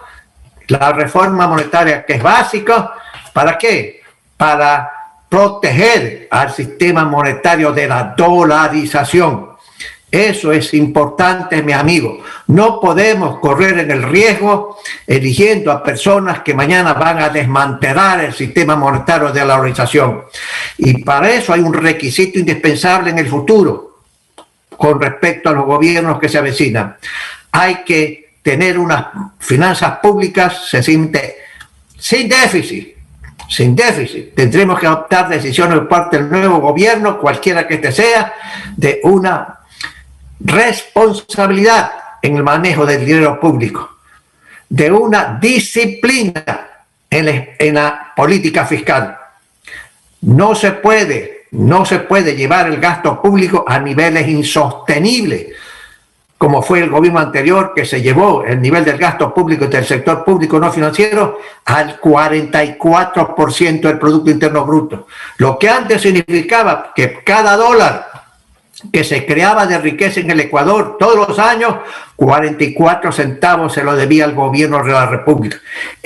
la reforma monetaria, que es básica, ¿para qué? Para proteger al sistema monetario de la dolarización. Eso es importante, mi amigo. No podemos correr en el riesgo eligiendo a personas que mañana van a desmantelar el sistema monetario de la dolarización. Y para eso hay un requisito indispensable en el futuro con respecto a los gobiernos que se avecinan. Hay que tener unas finanzas públicas sencillamente sin déficit. Sin déficit. Tendremos que adoptar decisiones por parte del nuevo gobierno, cualquiera que este sea, de una responsabilidad en el manejo del dinero público, de una disciplina en la política fiscal. No se puede llevar el gasto público a niveles insostenibles, como fue el gobierno anterior, que se llevó el nivel del gasto público del sector público no financiero al 44% del Producto Interno Bruto. Lo que antes significaba que cada dólar que se creaba de riqueza en el Ecuador todos los años, 44 centavos se lo debía al gobierno de la República.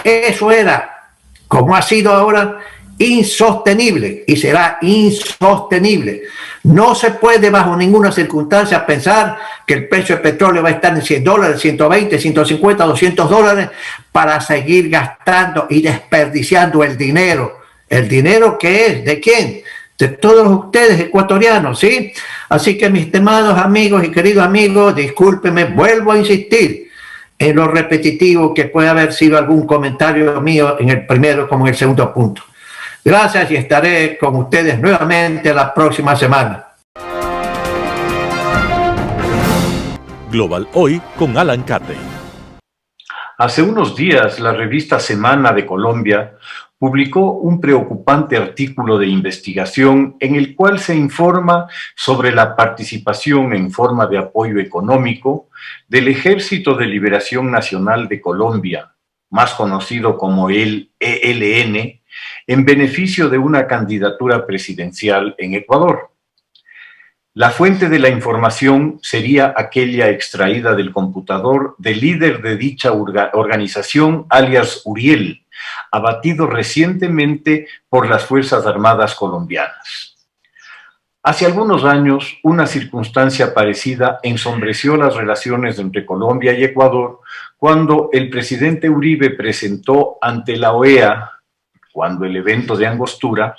Eso era, como ha sido ahora, insostenible y será insostenible. No se puede bajo ninguna circunstancia pensar que el precio del petróleo va a estar en $100, 120, 150, 200 dólares para seguir gastando y desperdiciando el dinero. ¿El dinero que es? ¿De quién? De todos ustedes ecuatorianos, ¿sí? Así que, mis estimados amigos y queridos amigos, discúlpenme, vuelvo a insistir en lo repetitivo que puede haber sido algún comentario mío en el primero como en el segundo punto. Gracias y estaré con ustedes nuevamente la próxima semana. Global Hoy con Alan Catey. Hace unos días, la revista Semana de Colombia publicó un preocupante artículo de investigación en el cual se informa sobre la participación en forma de apoyo económico del Ejército de Liberación Nacional de Colombia, más conocido como el ELN, en beneficio de una candidatura presidencial en Ecuador. La fuente de la información sería aquella extraída del computador del líder de dicha organización, alias Uriel, abatido recientemente por las Fuerzas Armadas colombianas. Hace algunos años, una circunstancia parecida ensombreció las relaciones entre Colombia y Ecuador cuando el presidente Uribe presentó ante la OEA, cuando el evento de Angostura,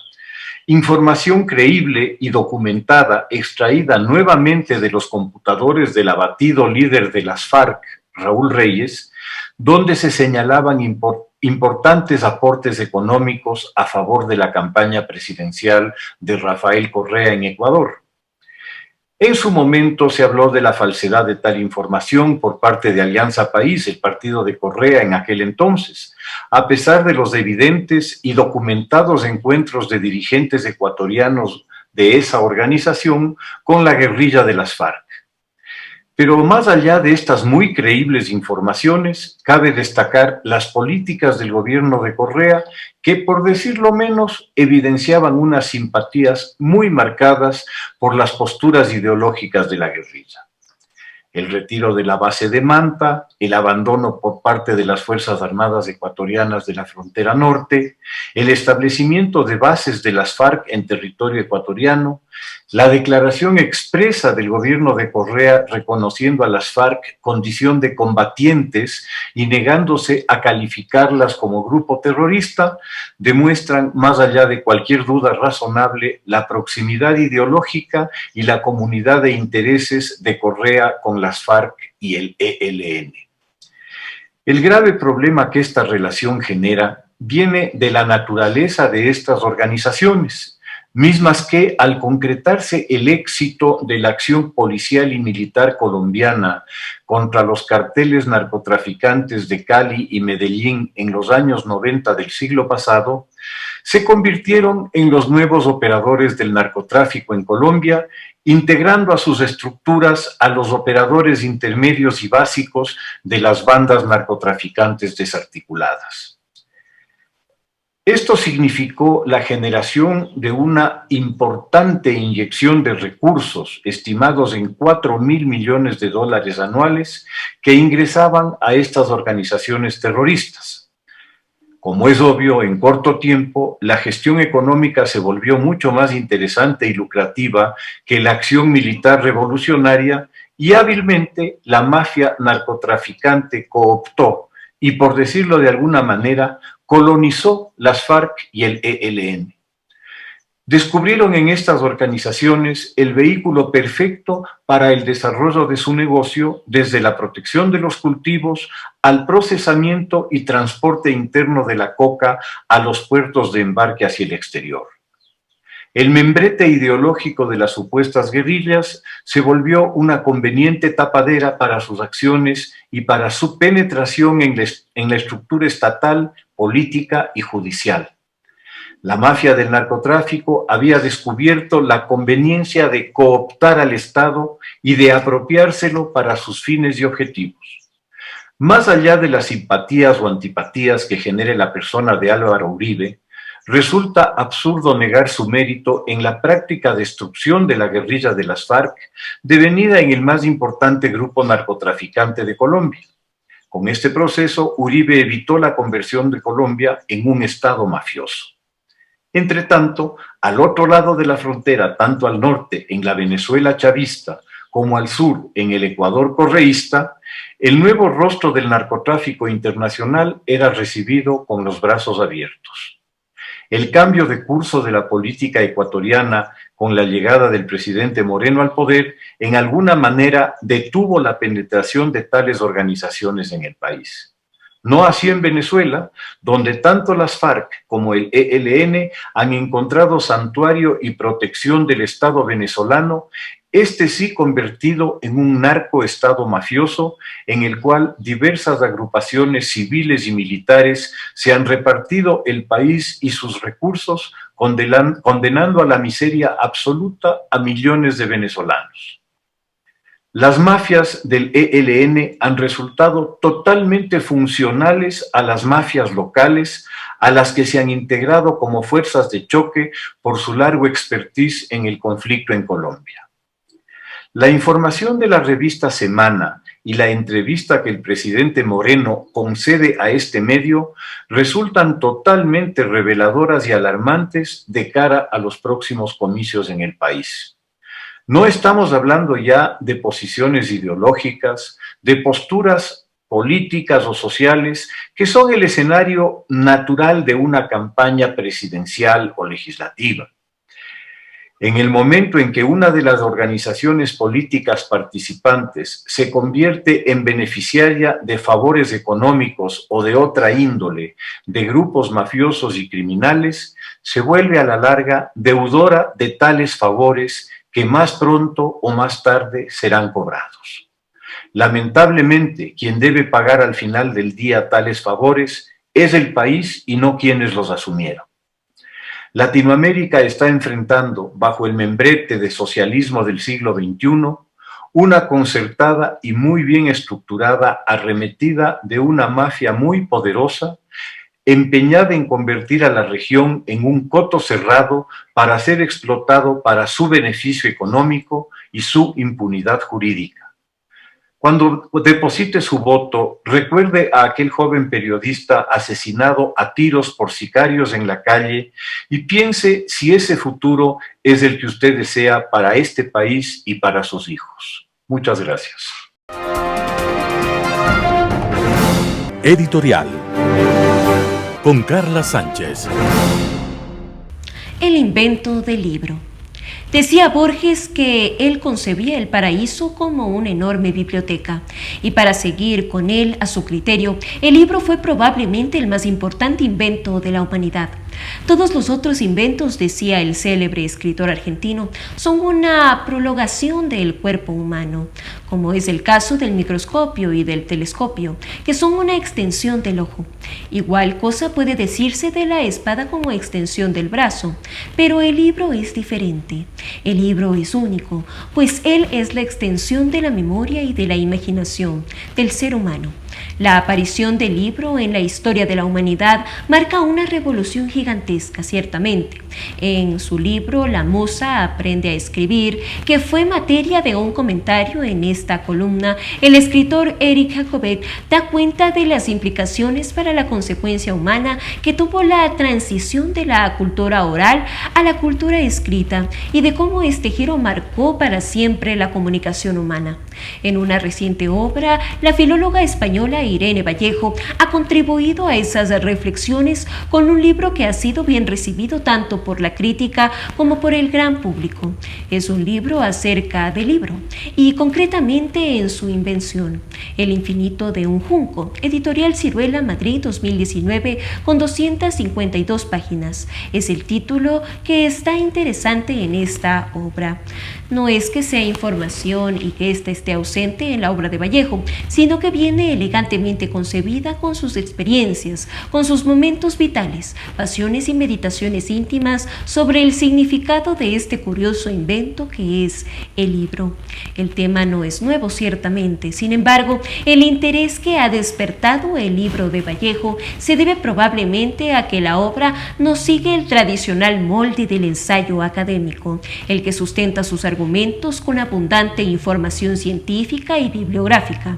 información creíble y documentada extraída nuevamente de los computadores del abatido líder de las FARC, Raúl Reyes, donde se señalaban importantes aportes económicos a favor de la campaña presidencial de Rafael Correa en Ecuador. En su momento se habló de la falsedad de tal información por parte de Alianza País, el partido de Correa en aquel entonces, a pesar de los evidentes y documentados encuentros de dirigentes ecuatorianos de esa organización con la guerrilla de las FARC. Pero más allá de estas muy creíbles informaciones, cabe destacar las políticas del gobierno de Correa que, por decirlo menos, evidenciaban unas simpatías muy marcadas por las posturas ideológicas de la guerrilla. el retiro de la base de Manta, el abandono por parte de las Fuerzas Armadas ecuatorianas de la frontera norte, el establecimiento de bases de las FARC en territorio ecuatoriano, la declaración expresa del gobierno de Correa reconociendo a las FARC condición de combatientes y negándose a calificarlas como grupo terrorista, demuestran, más allá de cualquier duda razonable, la proximidad ideológica y la comunidad de intereses de Correa con las FARC y el ELN. El grave problema que esta relación genera viene de la naturaleza de estas organizaciones, mismas que, al concretarse el éxito de la acción policial y militar colombiana contra los carteles narcotraficantes de Cali y Medellín en los años 90 del siglo pasado, se convirtieron en los nuevos operadores del narcotráfico en Colombia, integrando a sus estructuras a los operadores intermedios y básicos de las bandas narcotraficantes desarticuladas. Esto significó la generación de una importante inyección de recursos, estimados en $4.000 millones anuales, que ingresaban a estas organizaciones terroristas. Como es obvio, en corto tiempo, la gestión económica se volvió mucho más interesante y lucrativa que la acción militar revolucionaria y hábilmente la mafia narcotraficante cooptó y, por decirlo de alguna manera, colonizó las FARC y el ELN. Descubrieron en estas organizaciones el vehículo perfecto para el desarrollo de su negocio, desde la protección de los cultivos al procesamiento y transporte interno de la coca a los puertos de embarque hacia el exterior. El membrete ideológico de las supuestas guerrillas se volvió una conveniente tapadera para sus acciones y para su penetración en la estructura estatal, política y judicial. La mafia del narcotráfico había descubierto la conveniencia de cooptar al Estado y de apropiárselo para sus fines y objetivos. Más allá de las simpatías o antipatías que genere la persona de Álvaro Uribe, resulta absurdo negar su mérito en la práctica destrucción de la guerrilla de las FARC, devenida en el más importante grupo narcotraficante de Colombia. Con este proceso, Uribe evitó la conversión de Colombia en un estado mafioso. Entretanto, al otro lado de la frontera, tanto al norte, en la Venezuela chavista, como al sur, en el Ecuador correísta, el nuevo rostro del narcotráfico internacional era recibido con los brazos abiertos. El cambio de curso de la política ecuatoriana con la llegada del presidente Moreno al poder, en alguna manera detuvo la penetración de tales organizaciones en el país. No así en Venezuela, donde tanto las FARC como el ELN han encontrado santuario y protección del Estado venezolano, este sí convertido en un narcoestado mafioso en el cual diversas agrupaciones civiles y militares se han repartido el país y sus recursos, condenando a la miseria absoluta a millones de venezolanos. Las mafias del ELN han resultado totalmente funcionales a las mafias locales, a las que se han integrado como fuerzas de choque por su largo expertise en el conflicto en Colombia. La información de la revista Semana y la entrevista que el presidente Moreno concede a este medio resultan totalmente reveladoras y alarmantes de cara a los próximos comicios en el país. No estamos hablando ya de posiciones ideológicas, de posturas políticas o sociales que son el escenario natural de una campaña presidencial o legislativa. En el momento en que una de las organizaciones políticas participantes se convierte en beneficiaria de favores económicos o de otra índole de grupos mafiosos y criminales, se vuelve a la larga deudora de tales favores que más pronto o más tarde serán cobrados. Lamentablemente, quien debe pagar al final del día tales favores es el país y no quienes los asumieron. Latinoamérica está enfrentando, bajo el membrete de socialismo del siglo XXI, una concertada y muy bien estructurada arremetida de una mafia muy poderosa, empeñada en convertir a la región en un coto cerrado para ser explotado para su beneficio económico y su impunidad jurídica. Cuando deposite su voto, recuerde a aquel joven periodista asesinado a tiros por sicarios en la calle y piense si ese futuro es el que usted desea para este país y para sus hijos. Muchas gracias. Editorial con Carla Sánchez. El invento del libro. Decía Borges que él concebía el paraíso como una enorme biblioteca, y para seguir con él a su criterio, el libro fue probablemente el más importante invento de la humanidad. Todos los otros inventos, decía el célebre escritor argentino, son una prolongación del cuerpo humano, como es el caso del microscopio y del telescopio, que son una extensión del ojo. Igual cosa puede decirse de la espada como extensión del brazo, pero el libro es diferente. El libro es único, pues él es la extensión de la memoria y de la imaginación del ser humano. La aparición del libro en la historia de la humanidad marca una revolución gigantesca, ciertamente. En su libro La Musa aprende a escribir, que fue materia de un comentario en esta columna, el escritor Eric Jacobet da cuenta de las implicaciones para la consecuencia humana que tuvo la transición de la cultura oral a la cultura escrita y de cómo este giro marcó para siempre la comunicación humana. En una reciente obra, la filóloga española Irene Vallejo ha contribuido a esas reflexiones con un libro que ha sido bien recibido tanto por la crítica como por el gran público. Es un libro acerca del libro y concretamente en su invención, El infinito de un junco, editorial Ciruela, Madrid 2019, con 252 páginas. Es el título que está interesante en esta obra. No es que sea información y que ésta esté ausente en la obra de Vallejo, sino que viene elegantemente concebida con sus experiencias, con sus momentos vitales, pasiones y meditaciones íntimas sobre el significado de este curioso invento que es el libro. El tema no es nuevo, ciertamente. Sin embargo, el interés que ha despertado el libro de Vallejo se debe probablemente a que la obra no sigue el tradicional molde del ensayo académico, el que sustenta sus argumentos con abundante información científica y bibliográfica.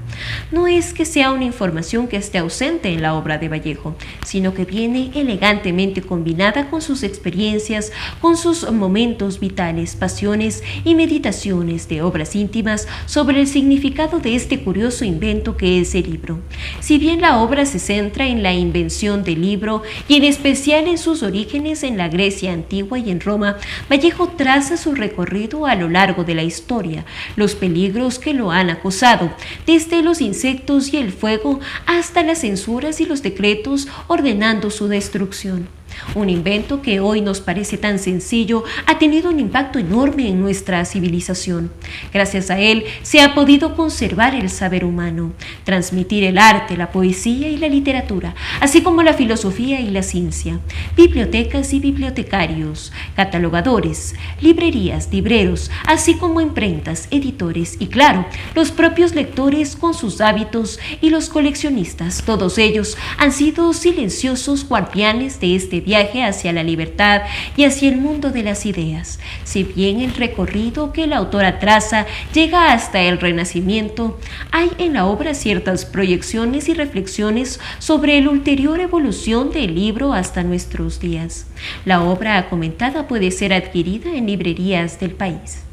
No es que sea una información que esté ausente en la obra de Vallejo, sino que viene elegantemente combinada con sus experiencias, con sus momentos vitales, pasiones y meditaciones de obras íntimas sobre el significado de este curioso invento que es el libro. Si bien la obra se centra en la invención del libro y en especial en sus orígenes en la Grecia antigua y en Roma, Vallejo traza su recorrido a lo largo de la historia, los peligros que lo han acosado, desde los insectos y el fuego hasta las censuras y los decretos ordenando su destrucción. Un invento que hoy nos parece tan sencillo ha tenido un impacto enorme en nuestra civilización. Gracias a él se ha podido conservar el saber humano, transmitir el arte, la poesía y la literatura, así como la filosofía y la ciencia, bibliotecas y bibliotecarios, catalogadores, librerías, libreros, así como imprentas, editores y, claro, los propios lectores con sus hábitos y los coleccionistas. Todos ellos han sido silenciosos guardianes de este viaje hacia la libertad y hacia el mundo de las ideas. Si bien el recorrido que la autora traza llega hasta el Renacimiento, hay en la obra ciertas proyecciones y reflexiones sobre la ulterior evolución del libro hasta nuestros días. La obra comentada puede ser adquirida en librerías del país.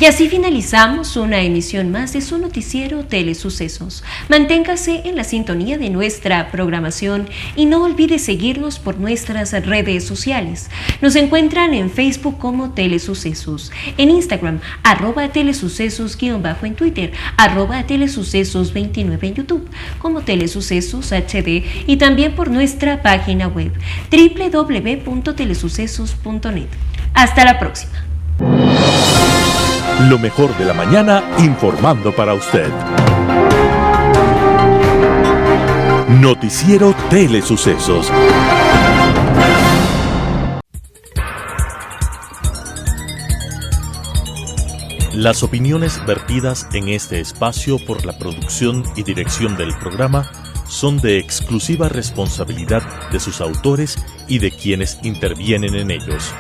Y así finalizamos una emisión más de su noticiero Telesucesos. Manténgase en la sintonía de nuestra programación y no olvide seguirnos por nuestras redes sociales. Nos encuentran en Facebook como Telesucesos, en Instagram @telesucesos_ en Twitter, @telesucesos29 en YouTube, como Telesucesos HD y también por nuestra página web www.telesucesos.net. Hasta la próxima. Lo mejor de la mañana informando para usted. Noticiero Telesucesos. Las opiniones vertidas en este espacio por la producción y dirección del programa son de exclusiva responsabilidad de sus autores y de quienes intervienen en ellos.